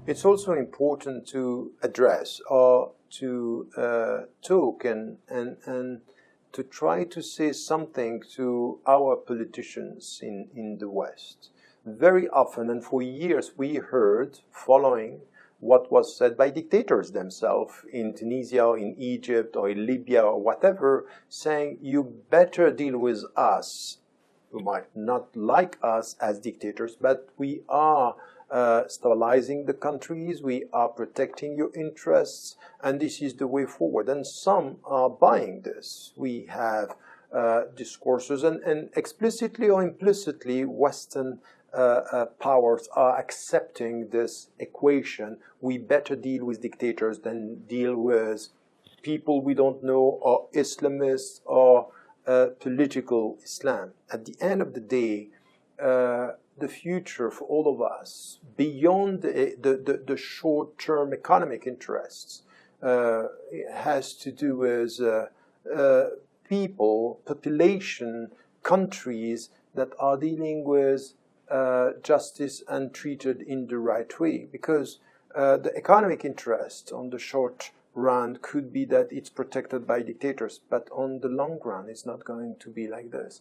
It's also important to address or to talk and to try to say something to our politicians in the West. Very often, and for years, we heard, following what was said by dictators themselves in Tunisia or in Egypt or in Libya or whatever, saying, you better deal with us, who might not like us as dictators, but we are stabilizing the countries, we are protecting your interests, and this is the way forward. And some are buying this. We have discourses, and explicitly or implicitly, Western powers are accepting this equation. We better deal with dictators than deal with people we don't know, or Islamists, or political Islam. At the end of the day, the future for all of us, beyond the short-term economic interests, has to do with people, population, countries that are dealing with justice and treated in the right way. Because the economic interest on the short run could be that it's protected by dictators, but on the long run, it's not going to be like this.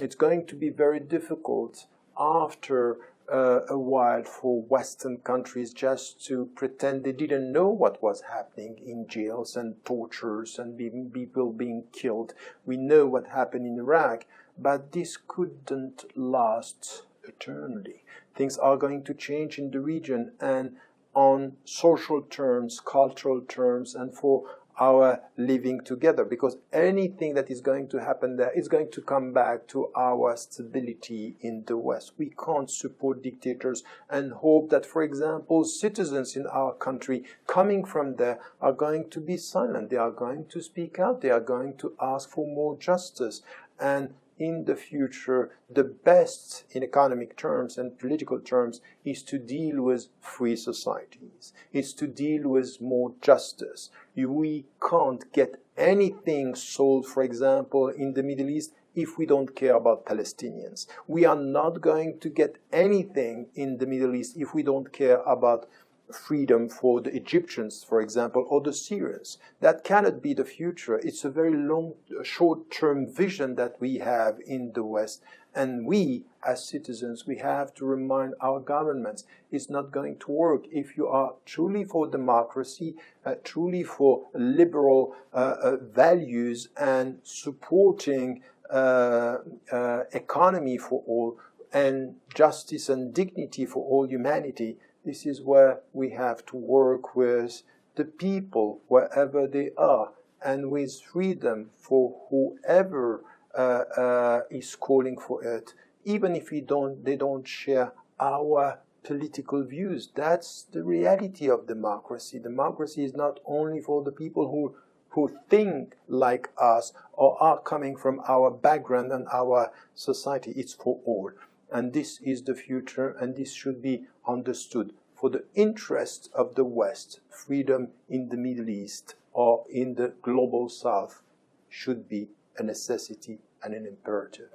It's going to be very difficult after a while for Western countries just to pretend they didn't know what was happening in jails and tortures and people being killed. We know what happened in Iraq, but this couldn't last eternally. Things are going to change in the region, and on social terms, cultural terms, and for our living together, because anything that is going to happen there is going to come back to our stability in the West. We can't support dictators and hope that, for example, citizens in our country coming from there are going to be silent. They are going to speak out. They are going to ask for more justice. And in the future, the best in economic terms and political terms is to deal with free societies. It's to deal with more justice. We can't get anything solved, for example, in the Middle East if we don't care about Palestinians. We are not going to get anything in the Middle East if we don't care about freedom for the Egyptians, for example, or the Syrians. That cannot be the future. It's a very short-term vision that we have in the West. And we, as citizens, we have to remind our governments it's not going to work. If you are truly for democracy, truly for liberal values and supporting economy for all, and justice and dignity for all humanity, this is where we have to work with the people wherever they are, and with freedom for whoever is calling for it, even if they don't share our political views. That's the reality of democracy. Democracy is not only for the people who think like us or are coming from our background and our society. It's for all. And this is the future, and this should be understood. For the interest of the West, freedom in the Middle East or in the global South should be a necessity and an imperative.